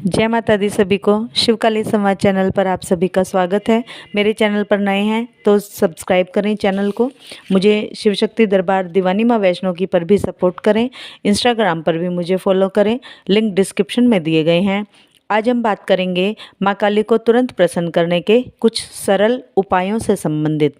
जय माता दी सभी को। शिवकाली संवाद चैनल पर आप सभी का स्वागत है। मेरे चैनल पर नए हैं तो सब्सक्राइब करें चैनल को। मुझे शिव शक्ति दरबार दीवानी माँ वैष्णो की पर भी सपोर्ट करें। इंस्टाग्राम पर भी मुझे फॉलो करें, लिंक डिस्क्रिप्शन में दिए गए हैं। आज हम बात करेंगे माँ काली को तुरंत प्रसन्न करने के कुछ सरल उपायों से संबंधित।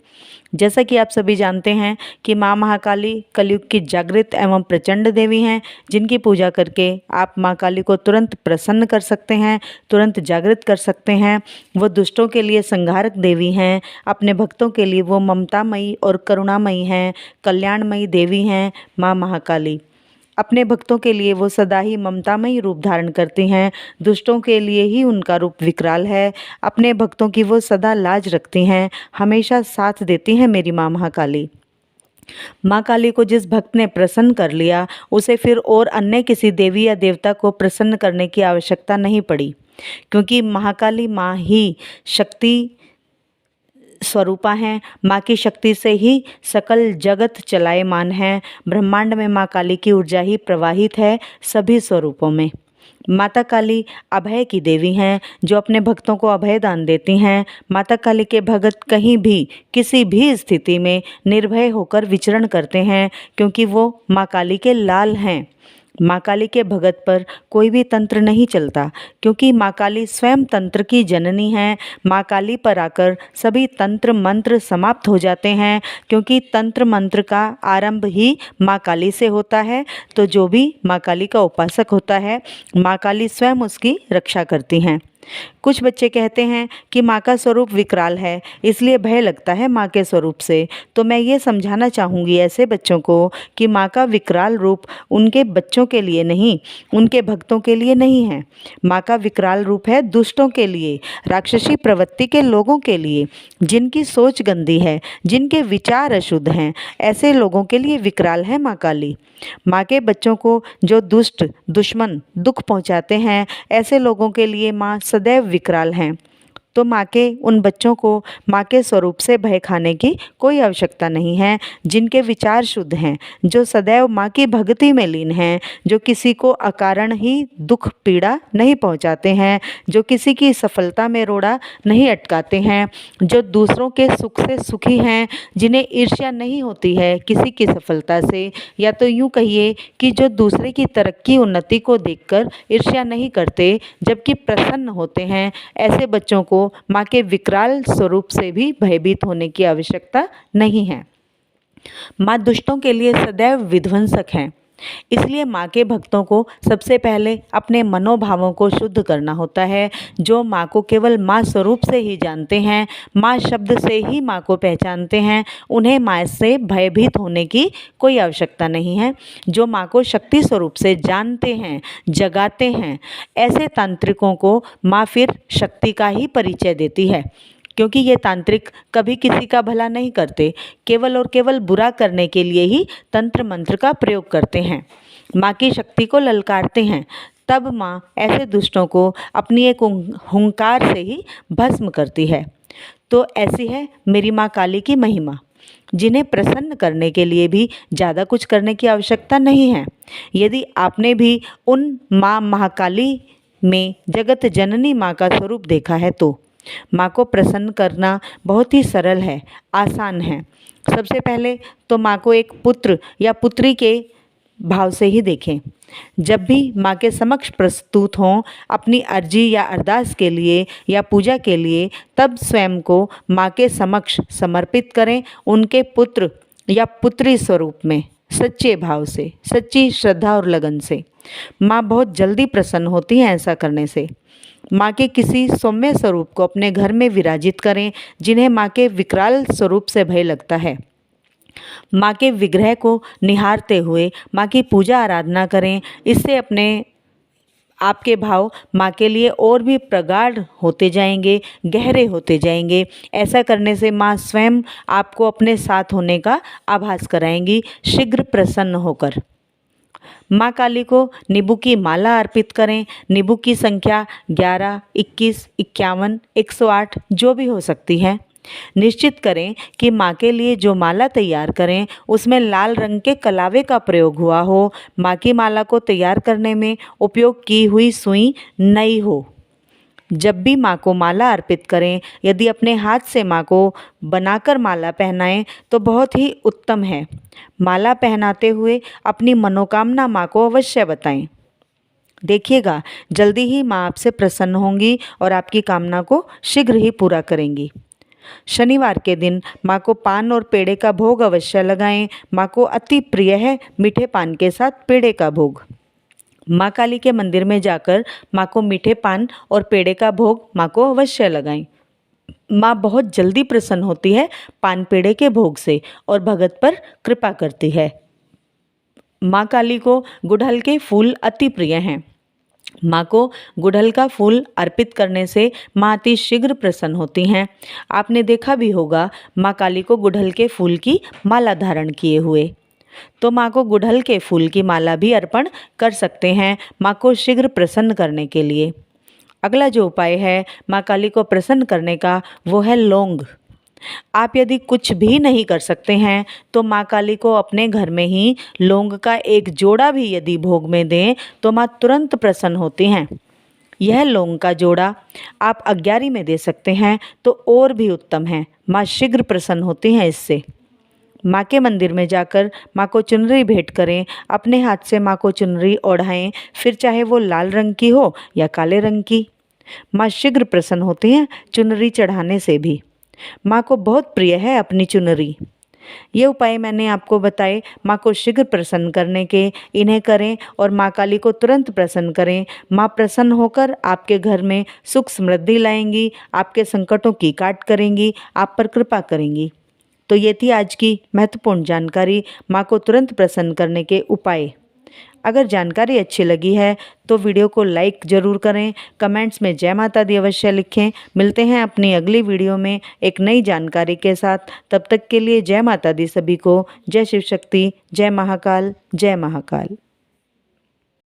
जैसा कि आप सभी जानते हैं कि माँ महाकाली कलयुग की जागृत एवं प्रचंड देवी हैं, जिनकी पूजा करके आप माँ काली को तुरंत प्रसन्न कर सकते हैं, तुरंत जागृत कर सकते हैं। वो दुष्टों के लिए संहारक देवी हैं, अपने भक्तों के लिए वो ममतामयी और करुणामयी हैं, कल्याणमयी देवी हैं माँ महाकाली। अपने भक्तों के लिए वो सदा ही ममतामयी रूप धारण करती हैं, दुष्टों के लिए ही उनका रूप विकराल है। अपने भक्तों की वो सदा लाज रखती हैं, हमेशा साथ देती हैं मेरी माँ महाकाली। माँ काली को जिस भक्त ने प्रसन्न कर लिया, उसे फिर और अन्य किसी देवी या देवता को प्रसन्न करने की आवश्यकता नहीं पड़ी, क्योंकि महाकाली माँ ही शक्ति स्वरूपा हैं। माँ की शक्ति से ही सकल जगत चलायमान है। ब्रह्मांड में माँ काली की ऊर्जा ही प्रवाहित है सभी स्वरूपों में। माता काली अभय की देवी हैं, जो अपने भक्तों को अभय दान देती हैं। माता काली के भक्त कहीं भी किसी भी स्थिति में निर्भय होकर विचरण करते हैं, क्योंकि वो माँ काली के लाल हैं। माँ काली के भगत पर कोई भी तंत्र नहीं चलता, क्योंकि माँ काली स्वयं तंत्र की जननी हैं। माँ काली पर आकर सभी तंत्र मंत्र समाप्त हो जाते हैं, क्योंकि तंत्र मंत्र का आरंभ ही माँ काली से होता है। तो जो भी माँ काली का उपासक होता है, माँ काली स्वयं उसकी रक्षा करती हैं। कुछ बच्चे कहते हैं कि माँ का स्वरूप विकराल है, इसलिए भय लगता है माँ के स्वरूप से। तो मैं ये समझाना चाहूँगी ऐसे बच्चों को कि माँ का विकराल रूप उनके बच्चों के लिए नहीं, उनके भक्तों के लिए नहीं है। माँ का विकराल रूप है दुष्टों के लिए, राक्षसी प्रवृत्ति के लोगों के लिए, जिनकी सोच गंदी है, जिनके विचार अशुद्ध हैं, ऐसे लोगों के लिए विकराल है माँ काली। माँ के बच्चों को जो दुष्ट दुश्मन दुख पहुँचाते हैं, ऐसे लोगों के लिए माँ सदैव विकराल हैं। तो माँ के उन बच्चों को माँ के स्वरूप से भय खाने की कोई आवश्यकता नहीं है, जिनके विचार शुद्ध हैं, जो सदैव माँ की भक्ति में लीन हैं, जो किसी को अकारण ही दुख पीड़ा नहीं पहुँचाते हैं, जो किसी की सफलता में रोड़ा नहीं अटकाते हैं, जो दूसरों के सुख से सुखी हैं, जिन्हें ईर्ष्या नहीं होती है किसी की सफलता से, या तो यूँ कहिए कि जो दूसरे की तरक्की उन्नति को देखकर ईर्ष्या नहीं करते, जबकि प्रसन्न होते हैं। ऐसे बच्चों को माँ के विकराल स्वरूप से भी भयभीत होने की आवश्यकता नहीं है। माँ दुष्टों के लिए सदैव विध्वंसक हैं, इसलिए माँ के भक्तों को सबसे पहले अपने मनोभावों को शुद्ध करना होता है। जो माँ को केवल माँ स्वरूप से ही जानते हैं, माँ शब्द से ही माँ को पहचानते हैं, उन्हें माँ से भयभीत होने की कोई आवश्यकता नहीं है। जो माँ को शक्ति स्वरूप से जानते हैं, जगाते हैं, ऐसे तांत्रिकों को माँ फिर शक्ति का ही परिचय देती है, क्योंकि ये तांत्रिक कभी किसी का भला नहीं करते, केवल और केवल बुरा करने के लिए ही तंत्र मंत्र का प्रयोग करते हैं, माँ की शक्ति को ललकारते हैं। तब माँ ऐसे दुष्टों को अपनी एक हुंकार से ही भस्म करती है। तो ऐसी है मेरी माँ काली की महिमा, जिन्हें प्रसन्न करने के लिए भी ज़्यादा कुछ करने की आवश्यकता नहीं है। यदि आपने भी उन माँ महाकाली में जगत जननी माँ का स्वरूप देखा है, तो माँ को प्रसन्न करना बहुत ही सरल है, आसान है। सबसे पहले तो माँ को एक पुत्र या पुत्री के भाव से ही देखें। जब भी माँ के समक्ष प्रस्तुत हों अपनी अर्जी या अरदास के लिए या पूजा के लिए, तब स्वयं को माँ के समक्ष समर्पित करें, उनके पुत्र या पुत्री स्वरूप में, सच्चे भाव से, सच्ची श्रद्धा और लगन से। माँ बहुत जल्दी प्रसन्न होती हैं ऐसा करने से। माँ के किसी सौम्य स्वरूप को अपने घर में विराजित करें, जिन्हें माँ के विकराल स्वरूप से भय लगता है। माँ के विग्रह को निहारते हुए माँ की पूजा आराधना करें। इससे अपने आपके भाव माँ के लिए और भी प्रगाढ़ होते जाएंगे, गहरे होते जाएंगे। ऐसा करने से माँ स्वयं आपको अपने साथ होने का आभास कराएंगी, शीघ्र प्रसन्न होकर। माँ काली को नींबू की माला अर्पित करें। नींबू की संख्या 11, 21, 51, 108 जो भी हो सकती है। निश्चित करें कि माँ के लिए जो माला तैयार करें उसमें लाल रंग के कलावे का प्रयोग हुआ हो। माँ की माला को तैयार करने में उपयोग की हुई सुई नई हो। जब भी माँ को माला अर्पित करें, यदि अपने हाथ से माँ को बनाकर माला पहनाएं तो बहुत ही उत्तम है। माला पहनाते हुए अपनी मनोकामना माँ को अवश्य बताएं। देखिएगा, जल्दी ही माँ आपसे प्रसन्न होंगी और आपकी कामना को शीघ्र ही पूरा करेंगी। शनिवार के दिन माँ को पान और पेड़े का भोग अवश्य लगाएं। माँ को अति प्रिय है मीठे पान के साथ पेड़े का भोग। माँ काली के मंदिर में जाकर माँ को मीठे पान और पेड़े का भोग माँ को अवश्य लगाएं। माँ बहुत जल्दी प्रसन्न होती है पान पेड़े के भोग से और भगत पर कृपा करती है। माँ काली को गुड़हल के फूल अति प्रिय हैं। माँ को गुड़हल का फूल अर्पित करने से माँ अति शीघ्र प्रसन्न होती हैं। आपने देखा भी होगा माँ काली को गुड़हल के फूल की माला धारण किए हुए। तो माँ को गुड़हल के फूल की माला भी अर्पण कर सकते हैं माँ को शीघ्र प्रसन्न करने के लिए। अगला जो उपाय है माँ काली को प्रसन्न करने का, वो है लौंग। आप यदि कुछ भी नहीं कर सकते हैं तो माँ काली को अपने घर में ही लौंग का एक जोड़ा भी यदि भोग में दें तो माँ तुरंत प्रसन्न होती हैं। यह लौंग का जोड़ा आप अग्यारी में दे सकते हैं तो और भी उत्तम है, माँ शीघ्र प्रसन्न होती हैं इससे। माँ के मंदिर में जाकर माँ को चुनरी भेंट करें। अपने हाथ से माँ को चुनरी ओढ़ाएं, फिर चाहे वो लाल रंग की हो या काले रंग की। माँ शीघ्र प्रसन्न होती हैं चुनरी चढ़ाने से भी। माँ को बहुत प्रिय है अपनी चुनरी। ये उपाय मैंने आपको बताए माँ को शीघ्र प्रसन्न करने के, इन्हें करें और माँ काली को तुरंत प्रसन्न करें। माँ प्रसन्न होकर आपके घर में सुख समृद्धि लाएंगी, आपके संकटों की काट करेंगी, आप पर कृपा करेंगी। तो ये थी आज की महत्वपूर्ण जानकारी माँ को तुरंत प्रसन्न करने के उपाय। अगर जानकारी अच्छी लगी है तो वीडियो को लाइक ज़रूर करें, कमेंट्स में जय माता दी अवश्य लिखें। मिलते हैं अपनी अगली वीडियो में एक नई जानकारी के साथ। तब तक के लिए जय माता दी सभी को। जय शिव शक्ति, जय महाकाल, जय महाकाल।